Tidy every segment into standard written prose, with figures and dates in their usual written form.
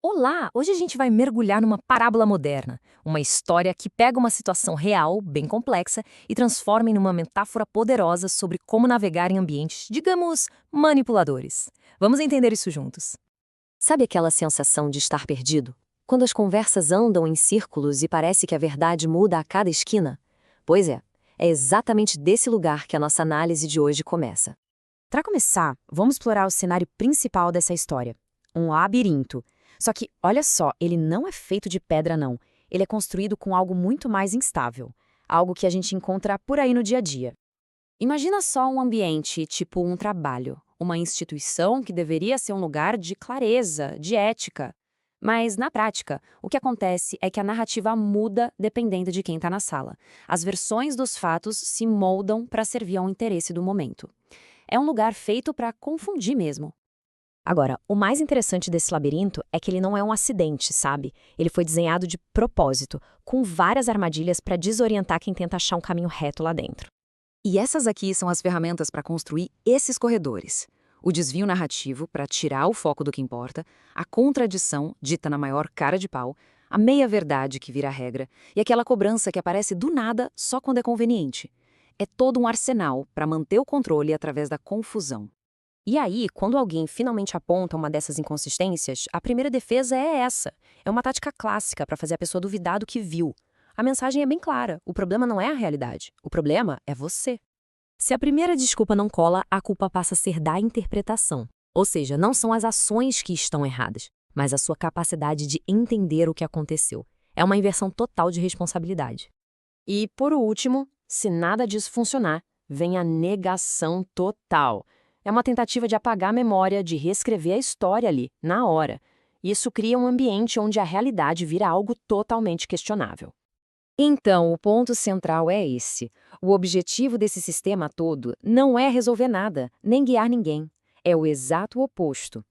Olá! Hoje a gente vai mergulhar numa parábola moderna, uma história que pega uma situação real, bem complexa, e transforma em uma metáfora poderosa sobre como navegar em ambientes, digamos, manipuladores. Vamos entender isso juntos. Sabe aquela sensação de estar perdido? Quando as conversas andam em círculos e parece que a verdade muda a cada esquina? Pois é exatamente desse lugar que a nossa análise de hoje começa. Para começar, vamos explorar o cenário principal dessa história: um labirinto. Só que, olha só, ele não é feito de pedra, não. Ele é construído com algo muito mais instável, algo que a gente encontra por aí no dia a dia. Imagina só um ambiente, tipo um trabalho, uma instituição que deveria ser um lugar de clareza, de ética. Mas, na prática, o que acontece é que a narrativa muda dependendo de quem está na sala. As versões dos fatos se moldam para servir ao interesse do momento. É um lugar feito para confundir mesmo. Agora, o mais interessante desse labirinto é que ele não é um acidente, sabe? Ele foi desenhado de propósito, com várias armadilhas para desorientar quem tenta achar um caminho reto lá dentro. E essas aqui são as ferramentas para construir esses corredores. O desvio narrativo, para tirar o foco do que importa, a contradição, dita na maior cara de pau, a meia-verdade que vira regra, e aquela cobrança que aparece do nada só quando é conveniente. É todo um arsenal para manter o controle através da confusão. E aí, quando alguém finalmente aponta uma dessas inconsistências, a primeira defesa é essa. É uma tática clássica para fazer a pessoa duvidar do que viu. A mensagem é bem clara: o problema não é a realidade, o problema é você. Se a primeira desculpa não cola, a culpa passa a ser da interpretação. Ou seja, não são as ações que estão erradas, mas a sua capacidade de entender o que aconteceu. É uma inversão total de responsabilidade. E, por último, se nada disso funcionar, vem a negação total. É uma tentativa de apagar a memória, de reescrever a história ali, na hora. Isso cria um ambiente onde a realidade vira algo totalmente questionável. Então, o ponto central é esse. O objetivo desse sistema todo não é resolver nada, nem guiar ninguém. É o exato oposto.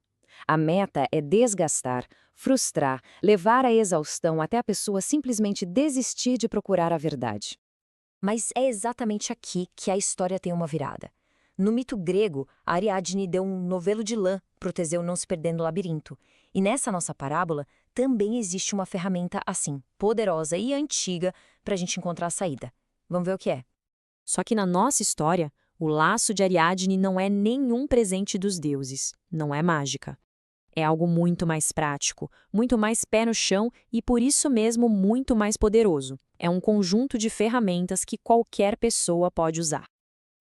A meta é desgastar, frustrar, levar à exaustão até a pessoa simplesmente desistir de procurar a verdade. Mas é exatamente aqui que a história tem uma virada. No mito grego, Ariadne deu um novelo de lã para o Teseu não se perder no labirinto. E nessa nossa parábola, também existe uma ferramenta assim, poderosa e antiga, para a gente encontrar a saída. Vamos ver o que é. Só que na nossa história, o laço de Ariadne não é nenhum presente dos deuses, não é mágica. É algo muito mais prático, muito mais pé no chão e por isso mesmo muito mais poderoso. É um conjunto de ferramentas que qualquer pessoa pode usar.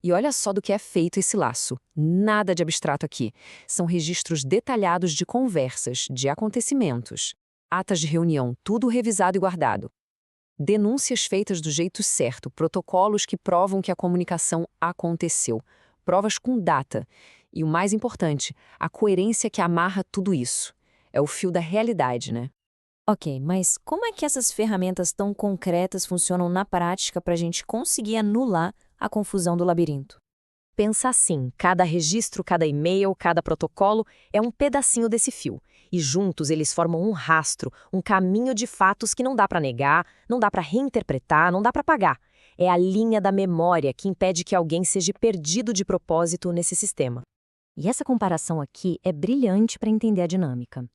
E olha só do que é feito esse laço. Nada de abstrato aqui. São registros detalhados de conversas, de acontecimentos. Atas de reunião, tudo revisado e guardado. Denúncias feitas do jeito certo, protocolos que provam que a comunicação aconteceu. Provas com data. E o mais importante, a coerência que amarra tudo isso. É o fio da realidade, né? Ok, mas como é que essas ferramentas tão concretas funcionam na prática para a gente conseguir anular a confusão do labirinto? Pensa assim, cada registro, cada e-mail, cada protocolo é um pedacinho desse fio. E juntos eles formam um rastro, um caminho de fatos que não dá para negar, não dá para reinterpretar, não dá para apagar. É a linha da memória que impede que alguém seja perdido de propósito nesse sistema. E essa comparação aqui é brilhante para entender a dinâmica.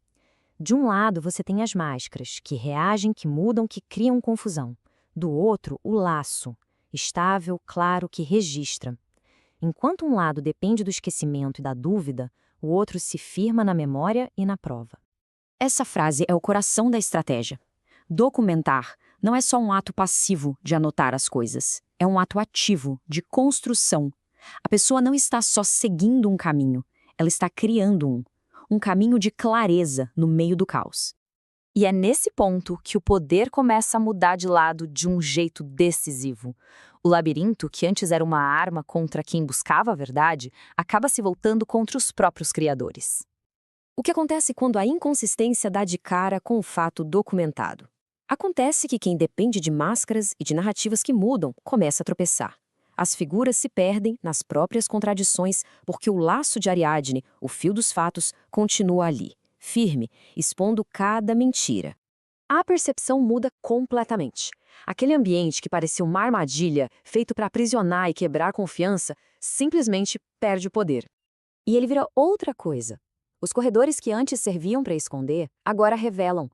De um lado, você tem as máscaras, que reagem, que mudam, que criam confusão. Do outro, o laço, estável, claro, que registra. Enquanto um lado depende do esquecimento e da dúvida, o outro se firma na memória e na prova. Essa frase é o coração da estratégia. Documentar não é só um ato passivo de anotar as coisas, é um ato ativo, de construção. A pessoa não está só seguindo um caminho, ela está criando um caminho de clareza no meio do caos. E é nesse ponto que o poder começa a mudar de lado de um jeito decisivo. O labirinto, que antes era uma arma contra quem buscava a verdade, acaba se voltando contra os próprios criadores. O que acontece quando a inconsistência dá de cara com o fato documentado? Acontece que quem depende de máscaras e de narrativas que mudam começa a tropeçar. As figuras se perdem nas próprias contradições porque o laço de Ariadne, o fio dos fatos, continua ali, firme, expondo cada mentira. A percepção muda completamente. Aquele ambiente que parecia uma armadilha, feito para aprisionar e quebrar confiança, simplesmente perde o poder. E ele vira outra coisa. Os corredores que antes serviam para esconder, agora revelam.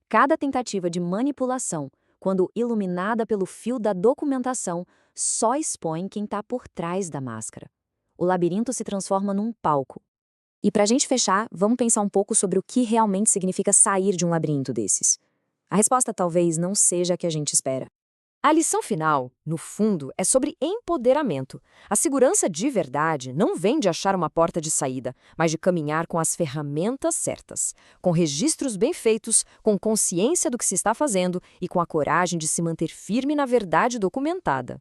Cada tentativa de manipulação, quando iluminada pelo fio da documentação, só expõe quem está por trás da máscara. O labirinto se transforma num palco. E para a gente fechar, vamos pensar um pouco sobre o que realmente significa sair de um labirinto desses. A resposta talvez não seja a que a gente espera. A lição final, no fundo, é sobre empoderamento. A segurança de verdade não vem de achar uma porta de saída, mas de caminhar com as ferramentas certas, com registros bem feitos, com consciência do que se está fazendo e com a coragem de se manter firme na verdade documentada.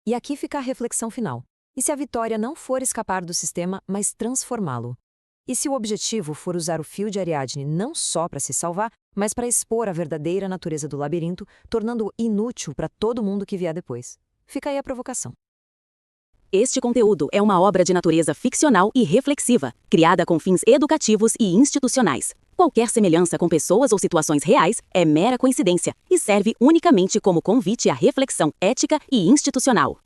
E aqui fica a reflexão final. E se a vitória não for escapar do sistema, mas transformá-lo? E se o objetivo for usar o fio de Ariadne não só para se salvar, mas para expor a verdadeira natureza do labirinto, tornando-o inútil para todo mundo que vier depois? Fica aí a provocação. Este conteúdo é uma obra de natureza ficcional e reflexiva, criada com fins educativos e institucionais. Qualquer semelhança com pessoas ou situações reais é mera coincidência e serve unicamente como convite à reflexão ética e institucional.